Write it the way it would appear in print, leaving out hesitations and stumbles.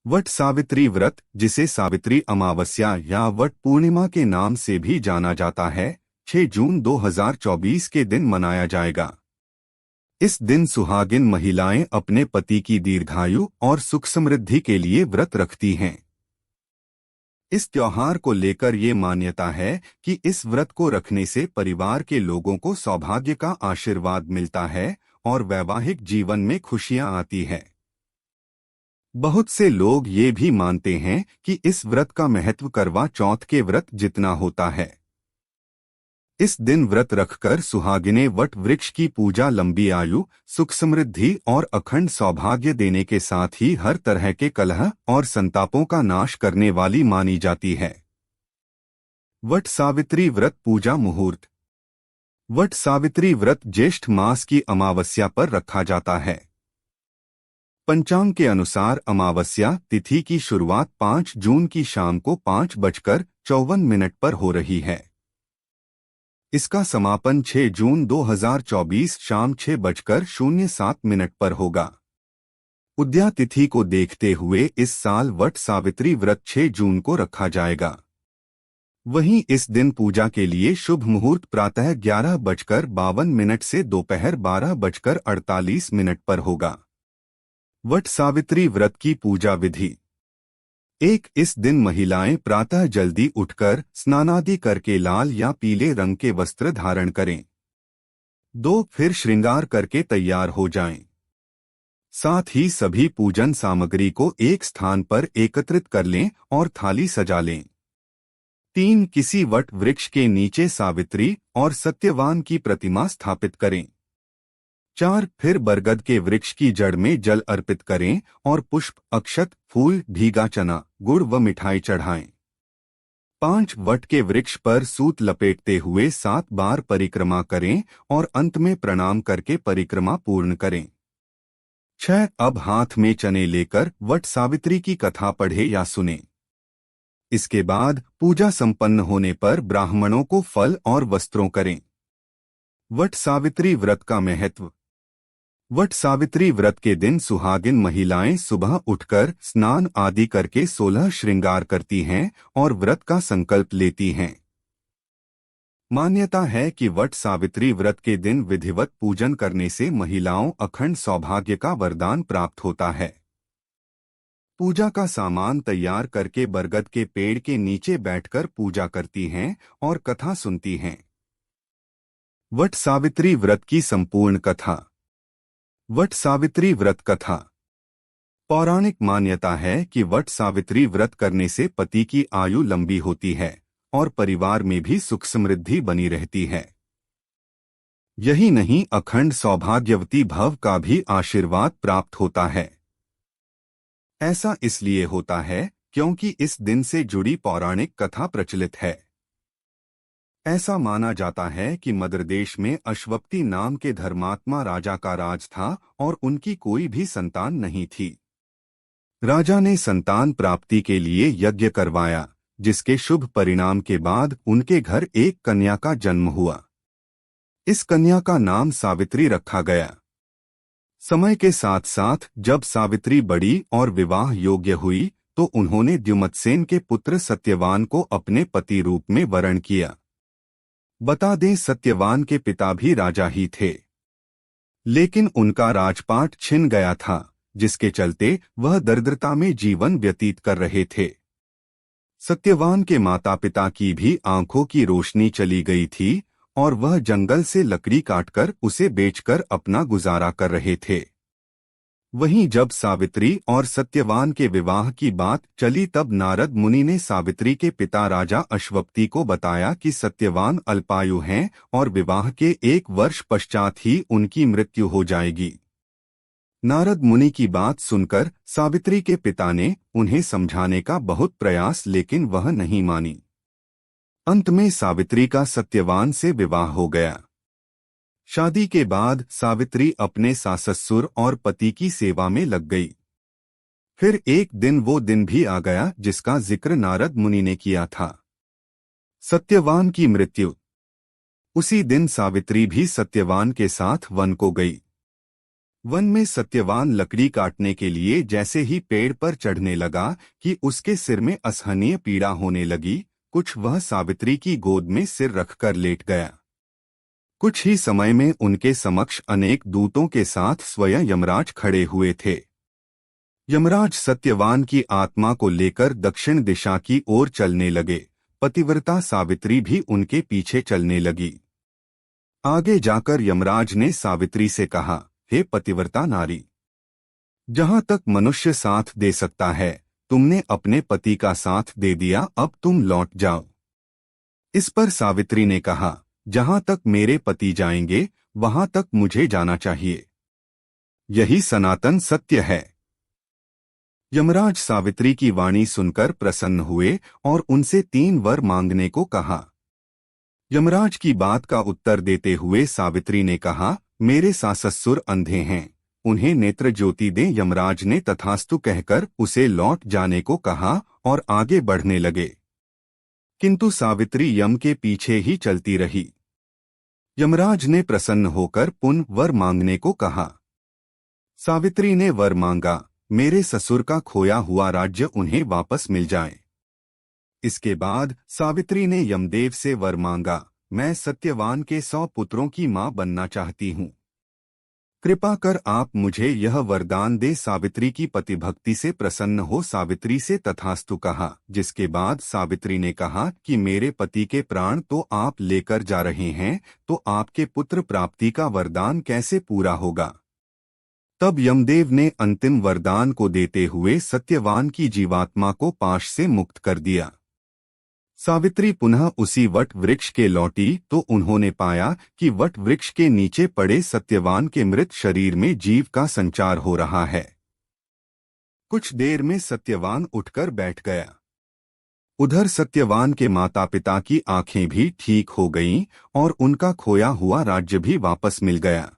वट सावित्री व्रत, जिसे सावित्री अमावस्या या वट पूर्णिमा के नाम से भी जाना जाता है, 6 जून 2024 के दिन मनाया जाएगा। इस दिन सुहागिन महिलाएं अपने पति की दीर्घायु और सुख समृद्धि के लिए व्रत रखती हैं। इस त्योहार को लेकर ये मान्यता है कि इस व्रत को रखने से परिवार के लोगों को सौभाग्य का आशीर्वाद मिलता है और वैवाहिक जीवन में खुशियां आती है। बहुत से लोग ये भी मानते हैं कि इस व्रत का महत्व करवा चौथ के व्रत जितना होता है। इस दिन व्रत रखकर सुहागिनें वट वृक्ष की पूजा लंबी आयु, सुख समृद्धि और अखंड सौभाग्य देने के साथ ही हर तरह के कलह और संतापों का नाश करने वाली मानी जाती है। वट सावित्री व्रत पूजा मुहूर्त। वट सावित्री व्रत ज्येष्ठ मास की अमावस्या पर रखा जाता है। पंचांग के अनुसार अमावस्या तिथि की शुरुआत 5 जून की शाम को 5:54 पर हो रही है। इसका समापन 6 जून 2024 शाम 6:07 पर होगा। उदया तिथि को देखते हुए इस साल वट सावित्री व्रत 6 जून को रखा जाएगा। वहीं इस दिन पूजा के लिए शुभ मुहूर्त प्रातः 11:52 से दोपहर 12:48 पर होगा। वट सावित्री व्रत की पूजा विधि। 1. इस दिन महिलाएं प्रातः जल्दी उठकर स्नानादि करके लाल या पीले रंग के वस्त्र धारण करें। 2. फिर श्रृंगार करके तैयार हो जाएं। साथ ही सभी पूजन सामग्री को एक स्थान पर एकत्रित कर लें और थाली सजा लें। 3. किसी वट वृक्ष के नीचे सावित्री और सत्यवान की प्रतिमा स्थापित करें। 4. फिर बरगद के वृक्ष की जड़ में जल अर्पित करें और पुष्प, अक्षत, फूल, भीगा चना, गुड़ व मिठाई चढ़ाएं। 5. वट के वृक्ष पर सूत लपेटते हुए 7 बार परिक्रमा करें और अंत में प्रणाम करके परिक्रमा पूर्ण करें। 6. अब हाथ में चने लेकर वट सावित्री की कथा पढ़े या सुने। इसके बाद पूजा संपन्न होने पर ब्राह्मणों को फल और वस्त्रों करें। वट सावित्री व्रत का महत्व। वट सावित्री व्रत के दिन सुहागिन महिलाएं सुबह उठकर स्नान आदि करके 16 श्रृंगार करती हैं और व्रत का संकल्प लेती हैं। मान्यता है कि वट सावित्री व्रत के दिन विधिवत पूजन करने से महिलाओं अखंड सौभाग्य का वरदान प्राप्त होता है। पूजा का सामान तैयार करके बरगद के पेड़ के नीचे बैठकर पूजा करती हैं और कथा सुनती हैं। वट सावित्री व्रत की संपूर्ण कथा। वट सावित्री व्रत कथा। पौराणिक मान्यता है कि वट सावित्री व्रत करने से पति की आयु लंबी होती है और परिवार में भी सुख समृद्धि बनी रहती है। यही नहीं, अखंड सौभाग्यवती भव का भी आशीर्वाद प्राप्त होता है। ऐसा इसलिए होता है क्योंकि इस दिन से जुड़ी पौराणिक कथा प्रचलित है। ऐसा माना जाता है कि मद्र देश में अश्वपति नाम के धर्मात्मा राजा का राज था और उनकी कोई भी संतान नहीं थी। राजा ने संतान प्राप्ति के लिए यज्ञ करवाया, जिसके शुभ परिणाम के बाद उनके घर एक कन्या का जन्म हुआ। इस कन्या का नाम सावित्री रखा गया। समय के साथ साथ जब सावित्री बड़ी और विवाह योग्य हुई तो उन्होंने द्युमत्सेन के पुत्र सत्यवान को अपने पति रूप में वरण किया। बता दें, सत्यवान के पिता भी राजा ही थे, लेकिन उनका राजपाट छिन गया था, जिसके चलते वह दरिद्रता में जीवन व्यतीत कर रहे थे। सत्यवान के माता पिता की भी आंखों की रोशनी चली गई थी और वह जंगल से लकड़ी काटकर उसे बेचकर अपना गुजारा कर रहे थे। वहीं जब सावित्री और सत्यवान के विवाह की बात चली तब नारद मुनि ने सावित्री के पिता राजा अश्वपति को बताया कि सत्यवान अल्पायु हैं और विवाह के 1 वर्ष पश्चात ही उनकी मृत्यु हो जाएगी। नारद मुनि की बात सुनकर सावित्री के पिता ने उन्हें समझाने का बहुत प्रयास, लेकिन वह नहीं मानी। अंत में सावित्री का सत्यवान से विवाह हो गया। शादी के बाद सावित्री अपने सास-ससुर और पति की सेवा में लग गई। फिर एक दिन वो दिन भी आ गया जिसका जिक्र नारद मुनि ने किया था, सत्यवान की मृत्यु। उसी दिन सावित्री भी सत्यवान के साथ वन को गई। वन में सत्यवान लकड़ी काटने के लिए जैसे ही पेड़ पर चढ़ने लगा कि उसके सिर में असहनीय पीड़ा होने लगी। कुछ वह सावित्री की गोद में सिर रखकर लेट गया। कुछ ही समय में उनके समक्ष अनेक दूतों के साथ स्वयं यमराज खड़े हुए थे। यमराज सत्यवान की आत्मा को लेकर दक्षिण दिशा की ओर चलने लगे। पतिव्रता सावित्री भी उनके पीछे चलने लगी। आगे जाकर यमराज ने सावित्री से कहा, हे पतिव्रता नारी, जहां तक मनुष्य साथ दे सकता है तुमने अपने पति का साथ दे दिया, अब तुम लौट जाओ। इस पर सावित्री ने कहा, जहां तक मेरे पति जाएंगे वहां तक मुझे जाना चाहिए, यही सनातन सत्य है। यमराज सावित्री की वाणी सुनकर प्रसन्न हुए और उनसे 3 वर मांगने को कहा। यमराज की बात का उत्तर देते हुए सावित्री ने कहा, मेरे सास-ससुर अंधे हैं, उन्हें नेत्र ज्योति दें। यमराज ने तथास्तु कहकर उसे लौट जाने को कहा और आगे बढ़ने लगे, किंतु सावित्री यम के पीछे ही चलती रही। यमराज ने प्रसन्न होकर पुनः वर मांगने को कहा। सावित्री ने वर मांगा, मेरे ससुर का खोया हुआ राज्य उन्हें वापस मिल जाए। इसके बाद सावित्री ने यमदेव से वर मांगा, मैं सत्यवान के 100 पुत्रों की मां बनना चाहती हूँ, कृपा कर आप मुझे यह वरदान दे। सावित्री की पतिभक्ति से प्रसन्न हो सावित्री से तथास्तु कहा, जिसके बाद सावित्री ने कहा कि मेरे पति के प्राण तो आप लेकर जा रहे हैं, तो आपके पुत्र प्राप्ति का वरदान कैसे पूरा होगा। तब यमदेव ने अंतिम वरदान को देते हुए सत्यवान की जीवात्मा को पाश से मुक्त कर दिया। सावित्री पुनः उसी वट वृक्ष के लौटी तो उन्होंने पाया कि वट वृक्ष के नीचे पड़े सत्यवान के मृत शरीर में जीव का संचार हो रहा है। कुछ देर में सत्यवान उठकर बैठ गया। उधर सत्यवान के माता पिता की आंखें भी ठीक हो गईं और उनका खोया हुआ राज्य भी वापस मिल गया।